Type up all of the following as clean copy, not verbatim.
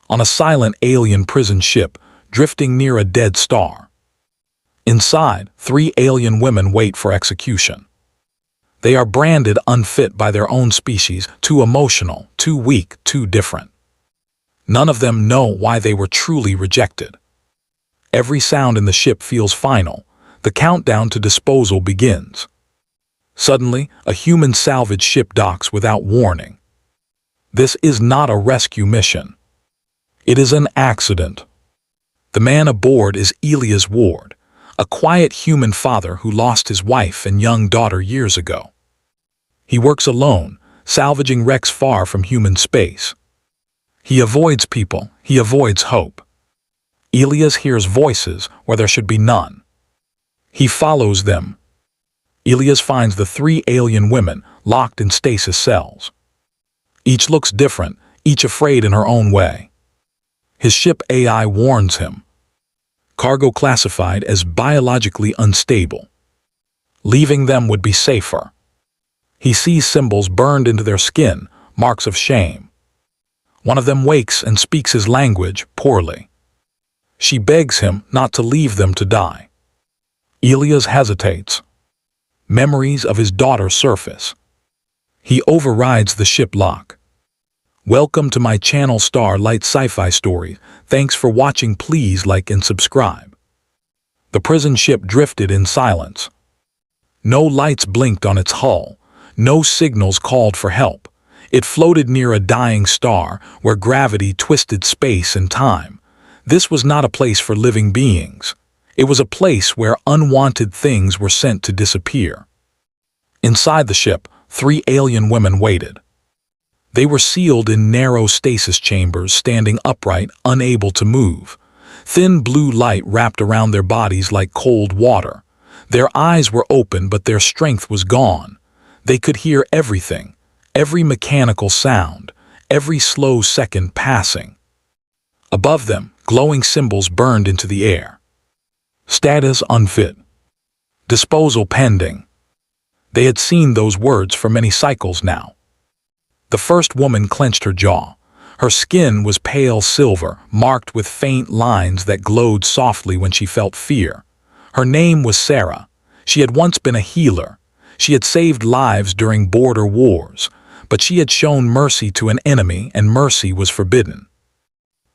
on a silent alien prison ship drifting near a dead star. Inside, 3 alien women wait for execution. They are branded unfit by their own species, too emotional, too weak, too different. None of them know why they were truly rejected. Every sound in the ship feels final. The countdown to disposal begins. Suddenly, a human salvage ship docks without warning. This is not a rescue mission. It is an accident. The man aboard is Elias Ward, a quiet human father who lost his wife and young daughter years ago. He works alone, salvaging wrecks far from human space. He avoids people, he avoids hope. Elias hears voices where there should be none. He follows them. Elias finds the 3 alien women locked in stasis cells. Each looks different, each afraid in her own way. His ship AI warns him. Cargo classified as biologically unstable. Leaving them would be safer. He sees symbols burned into their skin, marks of shame. One of them wakes and speaks his language poorly. She begs him not to leave them to die. Elias hesitates. Memories of his daughter surface. He overrides the ship lock. Welcome to my channel Starlight Sci-Fi Stories. Thanks for watching. Please like and subscribe. The prison ship drifted in silence. No lights blinked on its hull. No signals called for help. It floated near a dying star where gravity twisted space and time. This was not a place for living beings. It was a place where unwanted things were sent to disappear. Inside the ship, 3 alien women waited. They were sealed in narrow stasis chambers, standing upright, unable to move. Thin blue light wrapped around their bodies like cold water. Their eyes were open, but their strength was gone. They could hear everything, every mechanical sound, every slow second passing. Above them, glowing symbols burned into the air. Status unfit. Disposal pending. They had seen those words for many cycles now. The first woman clenched her jaw. Her skin was pale silver, marked with faint lines that glowed softly when she felt fear. Her name was Sarah. She had once been a healer. She had saved lives during border wars, but she had shown mercy to an enemy, and mercy was forbidden.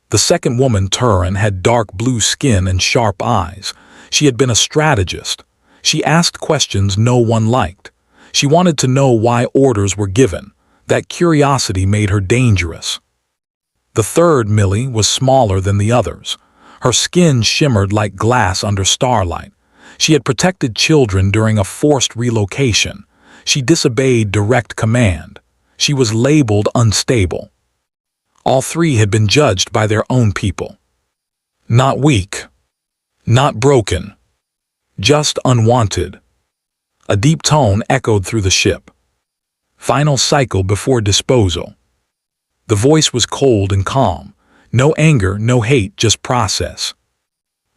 The second woman, Turin, had dark blue skin and sharp eyes. She had been a strategist. She asked questions no one liked. She wanted to know why orders were given. That curiosity made her dangerous. The third, Millie, was smaller than the others. Her skin shimmered like glass under starlight. She had protected children during a forced relocation. She disobeyed direct command. She was labeled unstable. All 3 had been judged by their own people. Not weak. Not broken. Just unwanted. A deep tone echoed through the ship. Final cycle before disposal. The voice was cold and calm. No anger, no hate, just process.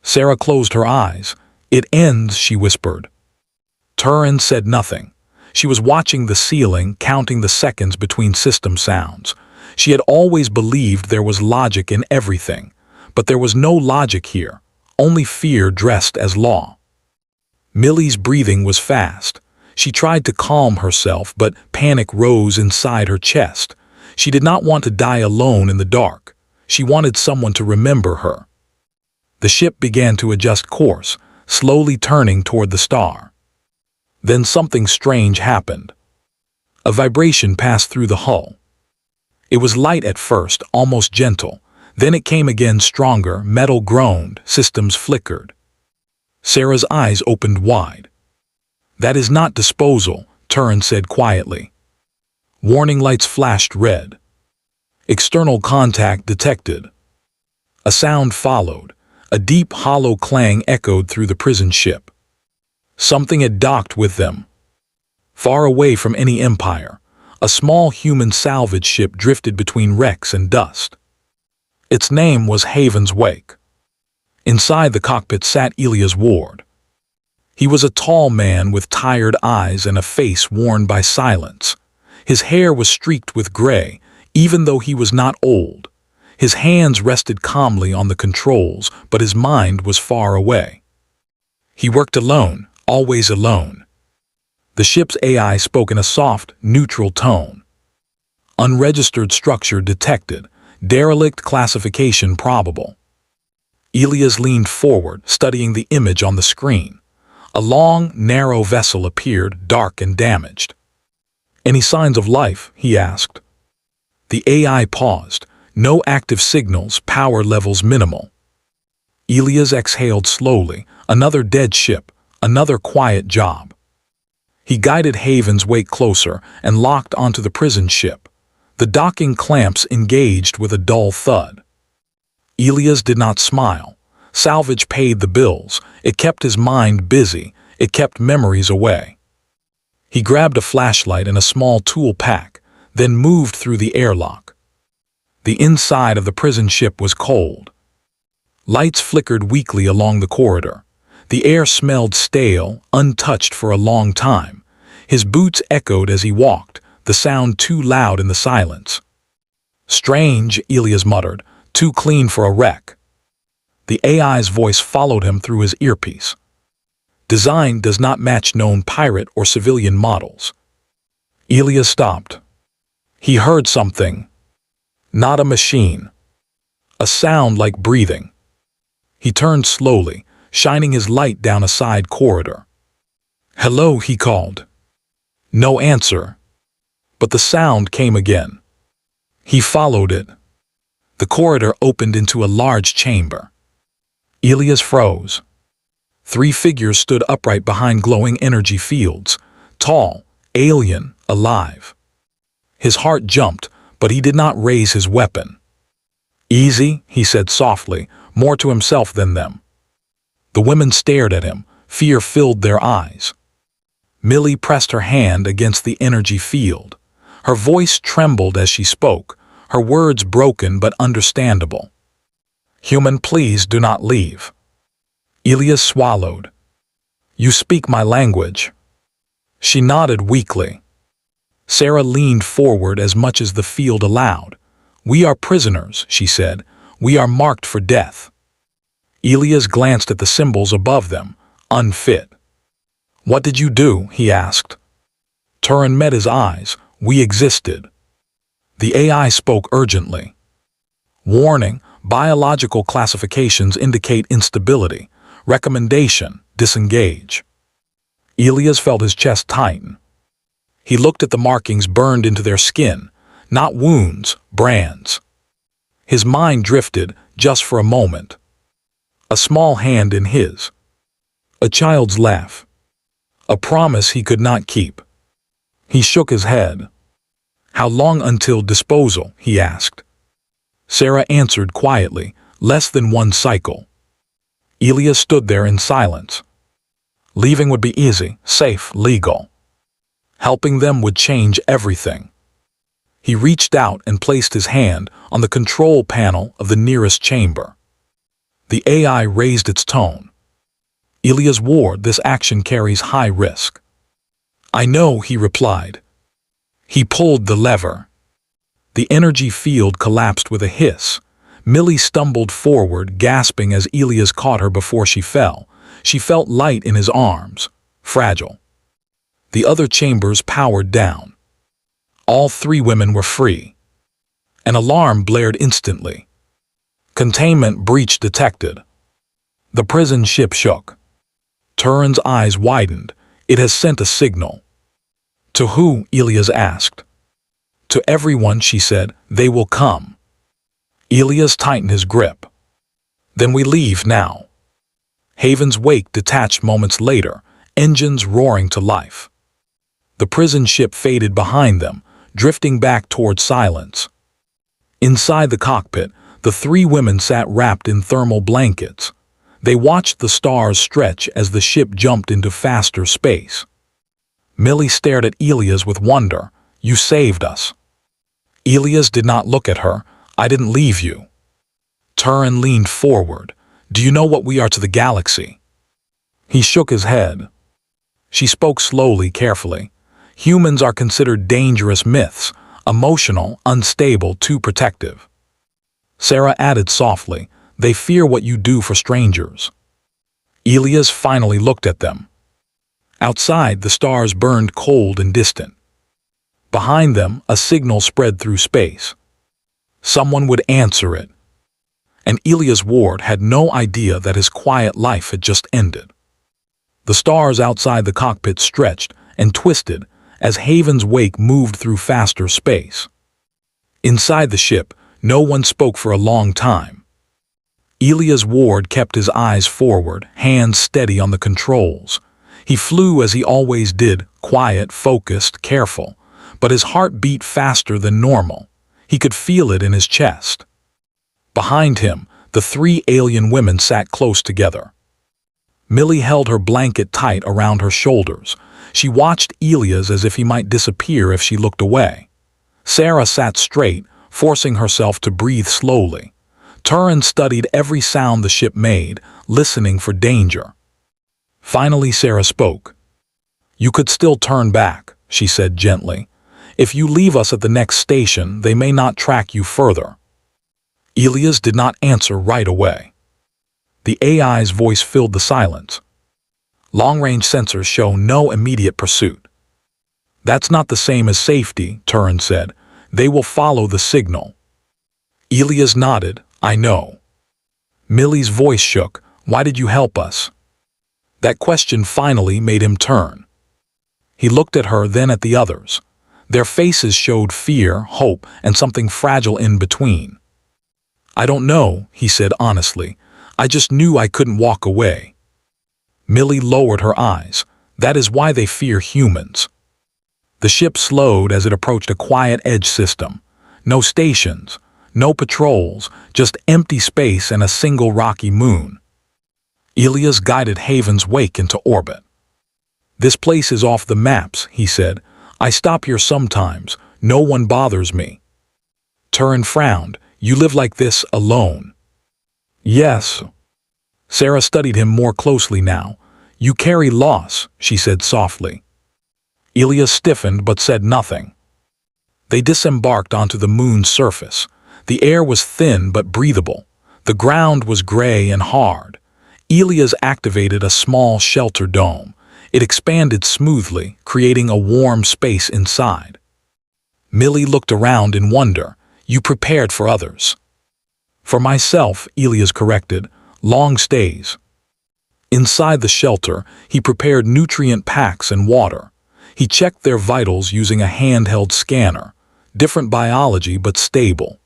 Sarah closed her eyes. It ends, she whispered. Turin said nothing. She was watching the ceiling, counting the seconds between system sounds. She had always believed there was logic in everything, but there was no logic here, only fear dressed as law. Millie's breathing was fast. She tried to calm herself, but panic rose inside her chest. She did not want to die alone in the dark. She wanted someone to remember her. The ship began to adjust course, slowly turning toward the star. Then something strange happened. A vibration passed through the hull. It was light at first, almost gentle. Then it came again stronger, metal groaned, systems flickered. Sarah's eyes opened wide. That is not disposal, Turin said quietly. Warning lights flashed red. External contact detected. A sound followed. A deep, hollow clang echoed through the prison ship. Something had docked with them. Far away from any empire, a small human salvage ship drifted between wrecks and dust. Its name was Haven's Wake. Inside the cockpit sat Elias Ward. He was a tall man with tired eyes and a face worn by silence. His hair was streaked with gray, even though he was not old. His hands rested calmly on the controls, but his mind was far away. He worked alone, always alone. The ship's AI spoke in a soft, neutral tone. Unregistered structure detected. Derelict classification probable. Elias leaned forward, studying the image on the screen. A long, narrow vessel appeared, dark and damaged. "Any signs of life?" he asked. The AI paused. No active signals, power levels minimal. Elias exhaled slowly. Another dead ship, another quiet job. He guided Haven's wake closer and locked onto the prison ship. The docking clamps engaged with a dull thud. Elias did not smile. Salvage paid the bills. It kept his mind busy. It kept memories away. He grabbed a flashlight and a small tool pack, then moved through the airlock. The inside of the prison ship was cold. Lights flickered weakly along the corridor. The air smelled stale, untouched for a long time. His boots echoed as he walked, the sound too loud in the silence. "Strange," Elias muttered, "too clean for a wreck." The AI's voice followed him through his earpiece. "Design does not match known pirate or civilian models." Elias stopped. He heard something. Not a machine. A sound like breathing. He turned slowly, shining his light down a side corridor. "Hello," he called. No answer. But the sound came again. He followed it. The corridor opened into a large chamber. Elias froze. 3 figures stood upright behind glowing energy fields, tall, alien, alive. His heart jumped, but he did not raise his weapon. "Easy," he said softly, more to himself than them. The women stared at him. Fear filled their eyes. Millie pressed her hand against the energy field. Her voice trembled as she spoke, her words broken but understandable. "Human, please do not leave." Elias swallowed. "You speak my language." She nodded weakly. Sarah leaned forward as much as the field allowed. "We are prisoners," she said. "We are marked for death." Elias glanced at the symbols above them. Unfit. "What did you do?" he asked. Turin met his eyes. "We existed." The AI spoke urgently. "Warning, biological classifications indicate instability. Recommendation, disengage." Elias felt his chest tighten. He looked at the markings burned into their skin, not wounds, brands. His mind drifted, just for a moment. A small hand in his. A child's laugh. A promise he could not keep. He shook his head. "How long until disposal?" he asked. Sarah answered quietly, "Less than 1 cycle." Elias stood there in silence. Leaving would be easy, safe, legal. Helping them would change everything. He reached out and placed his hand on the control panel of the nearest chamber. The AI raised its tone. Elias warned, "This action carries high risk." "I know," he replied. He pulled the lever. The energy field collapsed with a hiss. Millie stumbled forward, gasping as Elias caught her before she fell. She felt light in his arms, fragile. The other chambers powered down. All 3 women were free. An alarm blared instantly. Containment breach detected. The prison ship shook. Turin's eyes widened. "It has sent a signal." "To who?" Elias asked. "To everyone," she said. "They will come." Elias tightened his grip. "Then we leave now." Haven's wake detached moments later, engines roaring to life. The prison ship faded behind them, drifting back toward silence. Inside the cockpit, the 3 women sat wrapped in thermal blankets. They watched the stars stretch as the ship jumped into faster space. Millie stared at Elias with wonder. "You saved us." Elias did not look at her. "I didn't leave you." Turin leaned forward. "Do you know what we are to the galaxy?" He shook his head. She spoke slowly, carefully. "Humans are considered dangerous myths, emotional, unstable, too protective. Sarah added softly, "They fear what you do for strangers." Elias finally looked at them. Outside, the stars burned cold and distant. Behind them, a signal spread through space. Someone would answer it. And Elias Ward had no idea that his quiet life had just ended. The stars outside the cockpit stretched and twisted as Haven's wake moved through faster space. Inside the ship, no one spoke for a long time. Elias Ward kept his eyes forward, hands steady on the controls. He flew as he always did, quiet, focused, careful, but his heart beat faster than normal. He could feel it in his chest. Behind him, the three alien women sat close together. Millie held her blanket tight around her shoulders. She watched Elias as if he might disappear if she looked away. Sarah sat straight, forcing herself to breathe slowly. Turin studied every sound the ship made, listening for danger. Finally, Sarah spoke. "You could still turn back," she said gently. "If you leave us at the next station, they may not track you further." Elias did not answer right away. The AI's voice filled the silence. "Long-range sensors show no immediate pursuit." "That's not the same as safety," Turin said. "They will follow the signal." Elias nodded. "I know." Millie's voice shook. "Why did you help us?" That question finally made him turn. He looked at her, then at the others. Their faces showed fear, hope, and something fragile in between. "I don't know," he said honestly. "I just knew I couldn't walk away." Millie lowered her eyes. "That is why they fear humans." The ship slowed as it approached a quiet edge system. No stations, no patrols, just empty space and a single rocky moon. Elias guided Haven's wake into orbit. "This place is off the maps," he said. "I stop here sometimes. No one bothers me." Turin frowned. "You live like this alone?" "Yes." Sarah studied him more closely now. "You carry loss," she said softly. Elias stiffened but said nothing. They disembarked onto the moon's surface. The air was thin but breathable. The ground was gray and hard. Elias activated a small shelter dome. It expanded smoothly, creating a warm space inside. Millie looked around in wonder. "You prepared for others." "For myself," Elias corrected. "Long stays." Inside the shelter, he prepared nutrient packs and water. He checked their vitals using a handheld scanner. Different biology, but stable.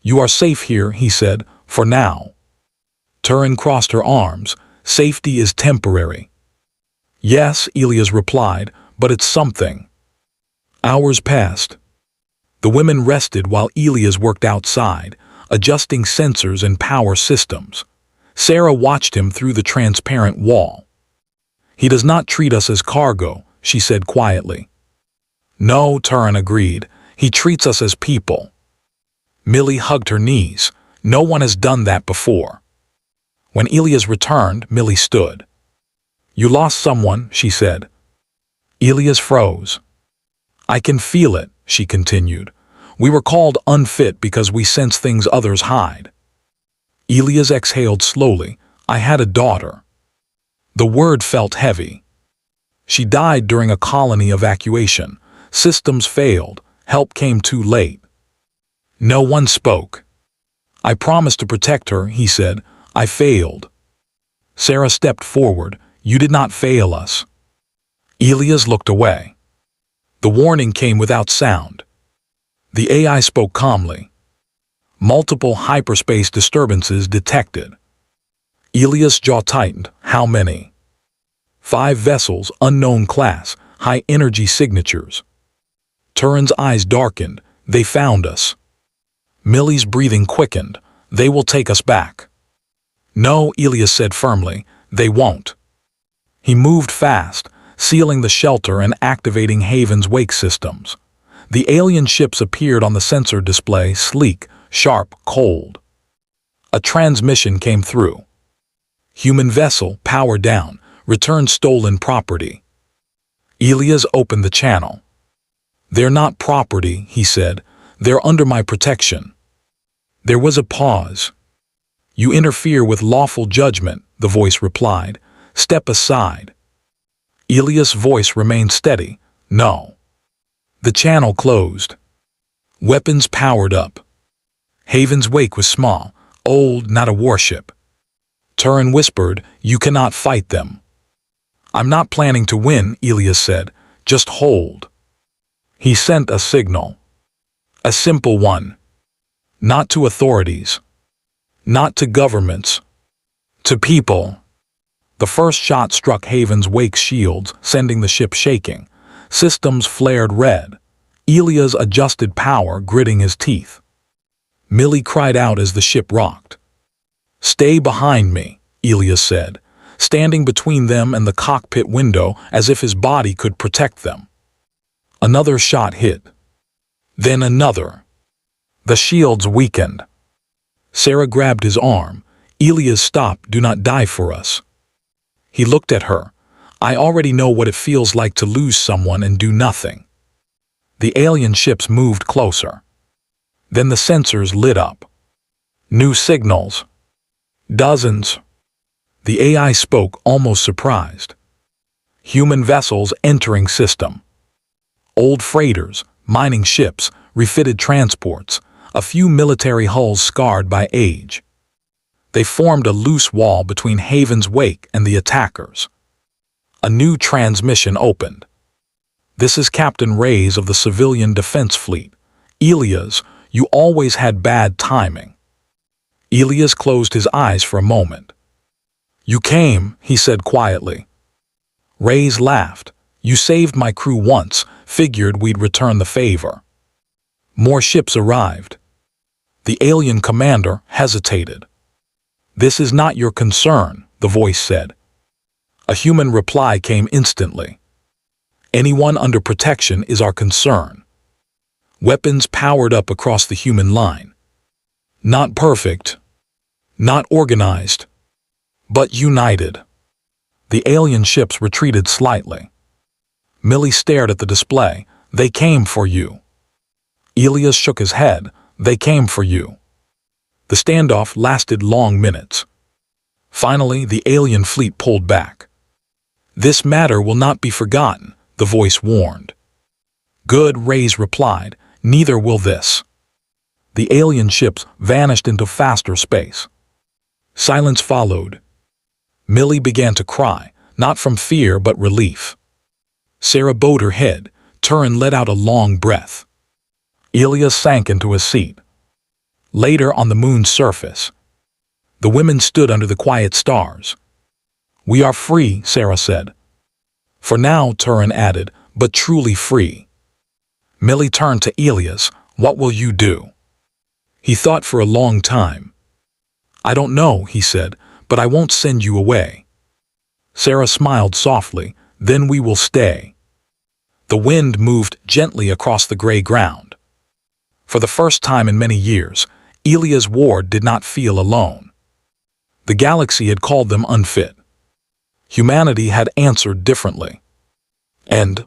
"You are safe here," he said, "for now." Turin crossed her arms. "Safety is temporary." "Yes," Elias replied, "but it's something." Hours passed. The women rested while Elias worked outside, adjusting sensors and power systems. Sarah watched him through the transparent wall. "He does not treat us as cargo," she said quietly. "No," Turin agreed. "He treats us as people." Millie hugged her knees. "No one has done that before." When Elias returned, Millie stood. "You lost someone," she said. Elias froze. "I can feel it," she continued. "We were called unfit because we sense things others hide." Elias exhaled slowly. "I had a daughter." The word felt heavy. "She died during a colony evacuation. Systems failed. Help came too late." No one spoke. "I promised to protect her," he said. "I failed." Sarah stepped forward. "You did not fail us." Elias looked away. The warning came without sound. The AI spoke calmly. "Multiple hyperspace disturbances detected." Elias' jaw tightened. "How many?" "5 vessels, unknown class, high energy signatures." Turin's eyes darkened. "They found us." Millie's breathing quickened. "They will take us back." "No," Elias said firmly. "They won't." He moved fast, sealing the shelter and activating Haven's wake systems. The alien ships appeared on the sensor display, sleek, sharp, cold. A transmission came through. "Human vessel, power down. Return stolen property." Elias opened the channel. "They're not property," he said. "They're under my protection." There was a pause. "You interfere with lawful judgment," the voice replied. "Step aside." Elias' voice remained steady. "No." The channel closed. Weapons powered up. Haven's wake was small, old, not a warship. Turin whispered, "You cannot fight them." "I'm not planning to win," Elias said. "Just hold." He sent a signal. A simple one. Not to authorities. Not to governments. To people. The first shot struck Haven's wake's shields, sending the ship shaking. Systems flared red. Elias adjusted power, gritting his teeth. Millie cried out as the ship rocked. "Stay behind me," Elias said, standing between them and the cockpit window as if his body could protect them. Another shot hit. Then another. The shields weakened. Sarah grabbed his arm. "Elias, stop, do not die for us." He looked at her. "I already know what it feels like to lose someone and do nothing." The alien ships moved closer. Then the sensors lit up. New signals. Dozens. The AI spoke, almost surprised. Human vessels entering system. Old freighters, mining ships, refitted transports, a few military hulls scarred by age. They formed a loose wall between Haven's wake and the attackers. A new transmission opened. "This is Captain Reyes of the Civilian Defense Fleet. Elias, you always had bad timing." Elias closed his eyes for a moment. "You came," he said quietly. Reyes laughed. "You saved my crew once, figured we'd return the favor." More ships arrived. The alien commander hesitated. "This is not your concern," the voice said. A human reply came instantly. "Anyone under protection is our concern." Weapons powered up across the human line. Not perfect. Not organized. But united. The alien ships retreated slightly. Millie stared at the display. "They came for you." Elias shook his head. "They came for you." The standoff lasted long minutes. Finally, the alien fleet pulled back. "This matter will not be forgotten," the voice warned. "Good," Reyes replied. "Neither will this." The alien ships vanished into faster space. Silence followed. Millie began to cry, not from fear but relief. Sarah bowed her head. Turin let out a long breath. Elias sank into his seat. Later, on the moon's surface, the women stood under the quiet stars. "We are free," Sarah said. "For now," Turin added, "but truly free." Millie turned to Elias. "What will you do?" He thought for a long time. "I don't know," he said, "but I won't send you away." Sarah smiled softly. "Then we will stay." The wind moved gently across the gray ground. For the first time in many years, Elias Ward did not feel alone. The galaxy had called them unfit. Humanity had answered differently. And